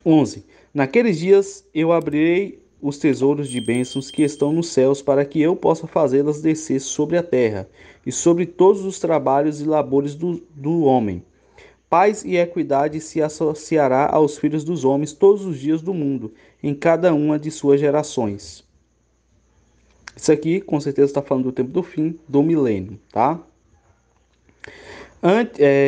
11. Naqueles dias eu abrirei os tesouros de bênçãos que estão nos céus, para que eu possa fazê-las descer sobre a terra, e sobre todos os trabalhos e labores do homem. Paz e equidade se associará aos filhos dos homens todos os dias do mundo, em cada uma de suas gerações. Isso aqui, com certeza, está falando do tempo do fim, do milênio, tá?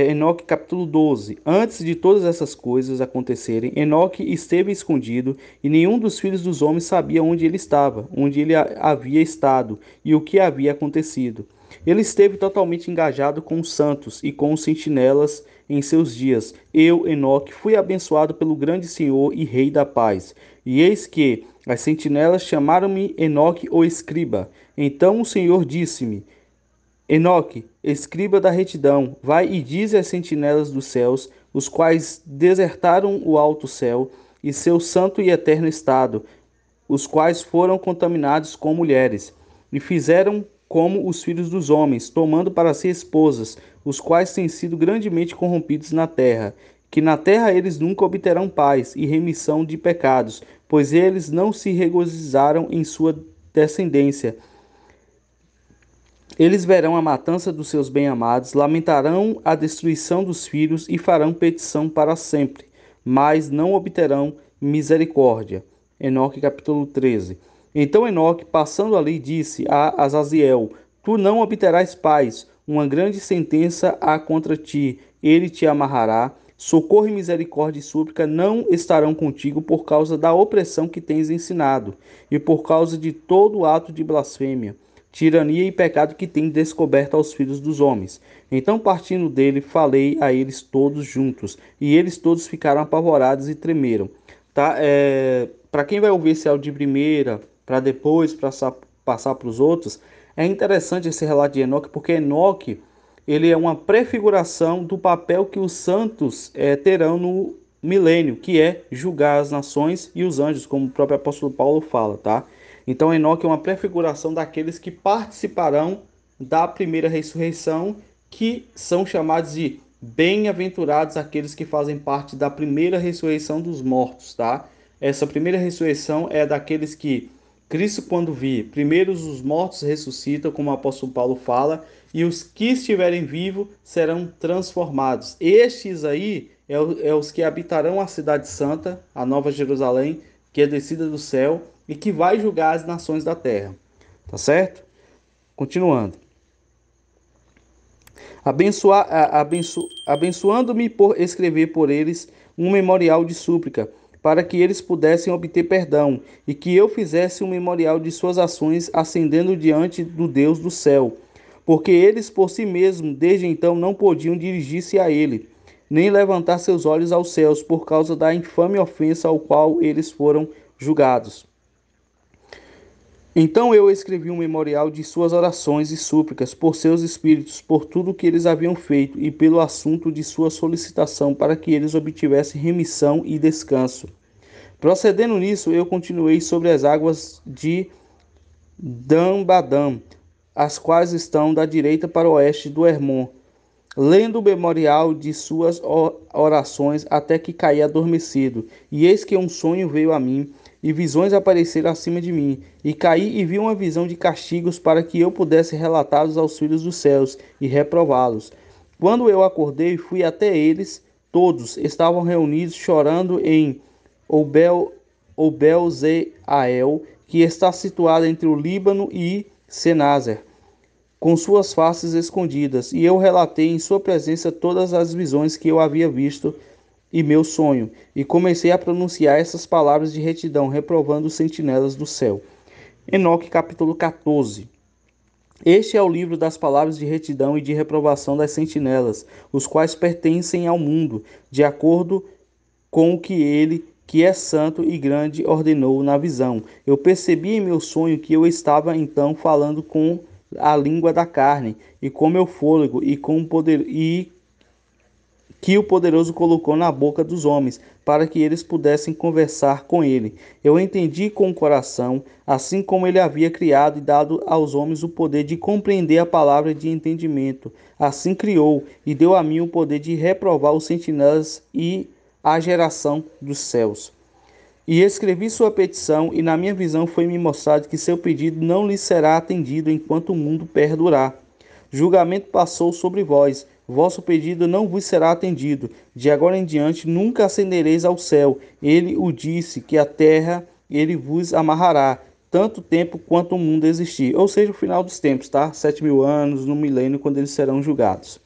Enoque capítulo 12. Antes de todas essas coisas acontecerem, Enoque esteve escondido, e nenhum dos filhos dos homens sabia onde ele estava, onde ele havia estado e o que havia acontecido. Ele esteve totalmente engajado com os santos e com os sentinelas em seus dias. Eu, Enoque, fui abençoado pelo grande Senhor e Rei da paz. E eis que as sentinelas chamaram-me Enoque, o escriba. Então o Senhor disse-me: Enoque, escriba da retidão, vai e dize às sentinelas dos céus, os quais desertaram o alto céu e seu santo e eterno estado, os quais foram contaminados com mulheres, e fizeram como os filhos dos homens, tomando para si esposas, os quais têm sido grandemente corrompidos na terra, que na terra eles nunca obterão paz e remissão de pecados, pois eles não se regozijaram em sua descendência. Eles verão a matança dos seus bem-amados, lamentarão a destruição dos filhos e farão petição para sempre, mas não obterão misericórdia. Enoque capítulo 13. Então Enoque, passando ali, disse a Azaziel: Tu não obterás paz, uma grande sentença há contra ti, ele te amarrará. Socorro e misericórdia e súplica não estarão contigo por causa da opressão que tens ensinado, e por causa de todo ato de blasfêmia, tirania e pecado que tem descoberto aos filhos dos homens. Então, partindo dele, falei a eles todos juntos, e eles todos ficaram apavorados e tremeram. Tá? Para quem vai ouvir esse áudio de primeira, para depois passar para os outros, é interessante esse relato de Enoque, porque Enoque ele é uma prefiguração do papel que os santos terão no milênio, que é julgar as nações e os anjos, como o próprio apóstolo Paulo fala, tá? Então Enoque é uma prefiguração daqueles que participarão da primeira ressurreição, que são chamados de bem-aventurados aqueles que fazem parte da primeira ressurreição dos mortos, tá? Essa primeira ressurreição é daqueles que Cristo, quando vir, primeiro os mortos ressuscitam, como o apóstolo Paulo fala, e os que estiverem vivos serão transformados. Estes aí é os que habitarão a cidade santa, a Nova Jerusalém, que é descida do céu e que vai julgar as nações da terra. Tá certo? Continuando. Abençoando-me por escrever por eles um memorial de súplica, para que eles pudessem obter perdão, e que eu fizesse um memorial de suas ações, ascendendo diante do Deus do céu, porque eles por si mesmos, desde então, não podiam dirigir-se a ele, nem levantar seus olhos aos céus, por causa da infame ofensa ao qual eles foram julgados. Então eu escrevi um memorial de suas orações e súplicas por seus espíritos, por tudo o que eles haviam feito e pelo assunto de sua solicitação, para que eles obtivessem remissão e descanso. Procedendo nisso, eu continuei sobre as águas de Dambadam, as quais estão da direita para o oeste do Hermon, lendo o memorial de suas orações até que caí adormecido. E eis que um sonho veio a mim, e visões apareceram acima de mim. E caí e vi uma visão de castigos para que eu pudesse relatá-los aos filhos dos céus e reprová-los. Quando eu acordei, fui até eles. Todos estavam reunidos chorando em Obel-Zeel, que está situado entre o Líbano e Senazer, com suas faces escondidas, e eu relatei em sua presença todas as visões que eu havia visto e meu sonho, e comecei a pronunciar essas palavras de retidão, reprovando os sentinelas do céu. Enoque capítulo 14. Este é o livro das palavras de retidão e de reprovação das sentinelas, os quais pertencem ao mundo, de acordo com o que ele, que é santo e grande, ordenou na visão. Eu percebi em meu sonho que eu estava então falando com a língua da carne, e com meu fôlego, e com o poder, e que o poderoso colocou na boca dos homens, para que eles pudessem conversar com ele. Eu entendi com o coração, assim como ele havia criado e dado aos homens o poder de compreender a palavra de entendimento. Assim criou e deu a mim o poder de reprovar os sentinelas e a geração dos céus. E escrevi sua petição, e na minha visão foi-me mostrado que seu pedido não lhe será atendido enquanto o mundo perdurar. Julgamento passou sobre vós, vosso pedido não vos será atendido. De agora em diante nunca ascendereis ao céu. Ele o disse, que a terra ele vos amarrará, tanto tempo quanto o mundo existir. Ou seja, o final dos tempos, tá? 7.000 anos, no milênio, quando eles serão julgados.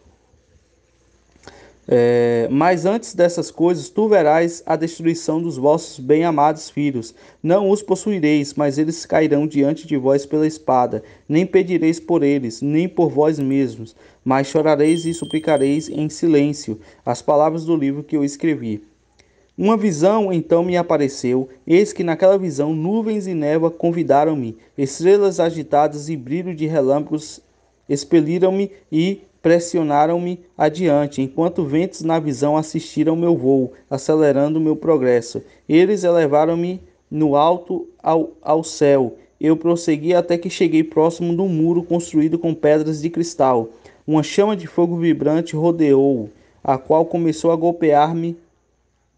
Mas antes dessas coisas, tu verás a destruição dos vossos bem-amados filhos. Não os possuireis, mas eles cairão diante de vós pela espada. Nem pedireis por eles, nem por vós mesmos, mas chorareis e suplicareis em silêncio as palavras do livro que eu escrevi. Uma visão então me apareceu, eis que naquela visão nuvens e névoa convidaram-me, estrelas agitadas e brilho de relâmpagos expeliram-me e pressionaram-me adiante, enquanto ventos na visão assistiram meu voo, acelerando meu progresso. Eles elevaram-me no alto ao céu. Eu prossegui até que cheguei próximo de um muro construído com pedras de cristal. Uma chama de fogo vibrante rodeou, a qual começou a golpear-me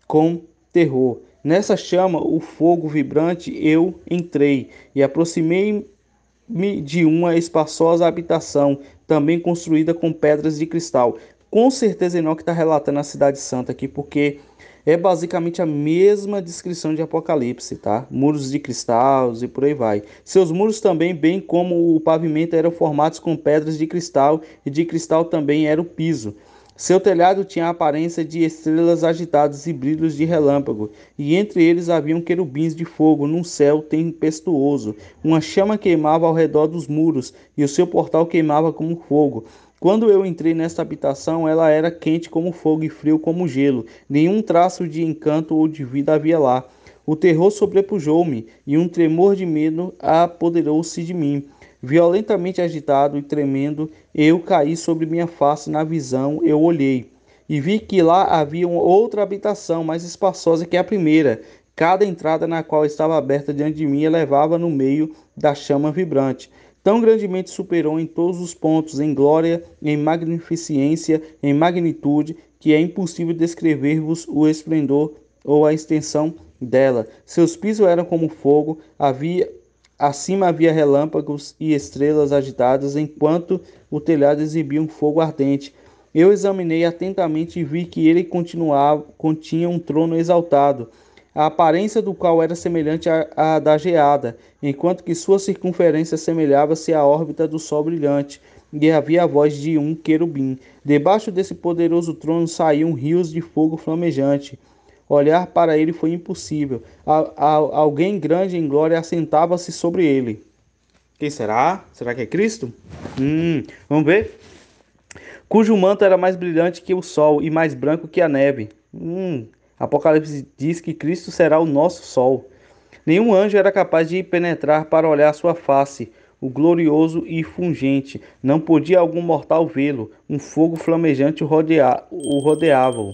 com terror. Nessa chama, o fogo vibrante, eu entrei e aproximei-me de uma espaçosa habitação, também construída com pedras de cristal. Com certeza Enoque está relatando a Cidade Santa aqui, porque é basicamente a mesma descrição de Apocalipse, tá? Muros de cristal e por aí vai. Seus muros também, bem como o pavimento, eram formados com pedras de cristal, e de cristal também era o piso. Seu telhado tinha a aparência de estrelas agitadas e brilhos de relâmpago, e entre eles haviam querubins de fogo num céu tempestuoso. Uma chama queimava ao redor dos muros, e o seu portal queimava como fogo. Quando eu entrei nesta habitação, ela era quente como fogo e frio como gelo. Nenhum traço de encanto ou de vida havia lá. O terror sobrepujou-me, e um tremor de medo apoderou-se de mim. Violentamente agitado e tremendo, eu caí sobre minha face na visão, eu olhei, e vi que lá havia outra habitação mais espaçosa que a primeira. Cada entrada na qual estava aberta diante de mim levava no meio da chama vibrante. Tão grandemente superou em todos os pontos, em glória, em magnificência, em magnitude, que é impossível descrever-vos o esplendor ou a extensão dela. Seus pisos eram como fogo, acima havia relâmpagos e estrelas agitadas, enquanto o telhado exibia um fogo ardente. Eu examinei atentamente e vi que ele continha um trono exaltado, a aparência do qual era semelhante à da geada, enquanto que sua circunferência assemelhava-se à órbita do sol brilhante, e havia a voz de um querubim. Debaixo desse poderoso trono saíam rios de fogo flamejante. Olhar para ele foi impossível. Alguém grande em glória assentava-se sobre ele. Quem será? Será que é Cristo? Vamos ver. Cujo manto era mais brilhante que o sol e mais branco que a neve. Apocalipse diz que Cristo será o nosso sol. Nenhum anjo era capaz de penetrar para olhar sua face, o glorioso e fulgente. Não podia algum mortal vê-lo. Um fogo flamejante o rodeava.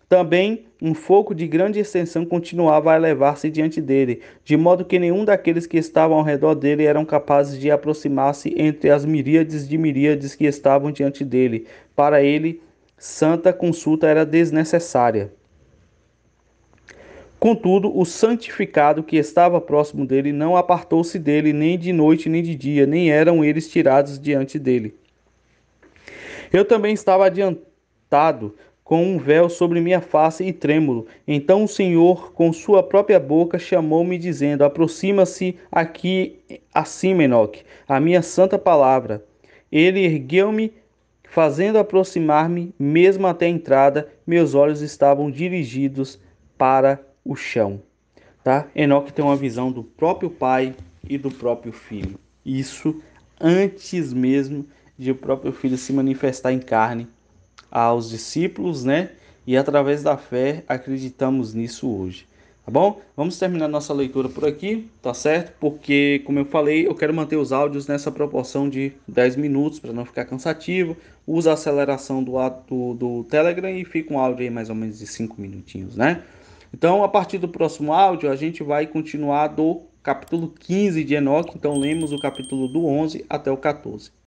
Também um fogo de grande extensão continuava a elevar-se diante dele, de modo que nenhum daqueles que estavam ao redor dele eram capazes de aproximar-se entre as miríades de miríades que estavam diante dele. Para ele, santa consulta era desnecessária. Contudo, o santificado que estava próximo dele não apartou-se dele nem de noite nem de dia, nem eram eles tirados diante dele. Eu também estava adiantado, com um véu sobre minha face e trêmulo. Então o Senhor, com sua própria boca, chamou-me, dizendo: Aproxima-se aqui acima, Enoque, a minha santa palavra. Ele ergueu-me, fazendo aproximar-me, mesmo até a entrada, meus olhos estavam dirigidos para o chão. Tá? Enoque tem uma visão do próprio pai e do próprio filho. Isso antes mesmo de o próprio filho se manifestar em carne aos discípulos, né? E através da fé acreditamos nisso hoje. Tá bom? Vamos terminar nossa leitura por aqui, tá certo? Porque, como eu falei, eu quero manter os áudios nessa proporção de 10 minutos para não ficar cansativo. Usa a aceleração do Telegram e fica um áudio aí mais ou menos de 5 minutinhos, né? Então, a partir do próximo áudio, a gente vai continuar do capítulo 15 de Enoque. Então, lemos o capítulo do 11 até o 14.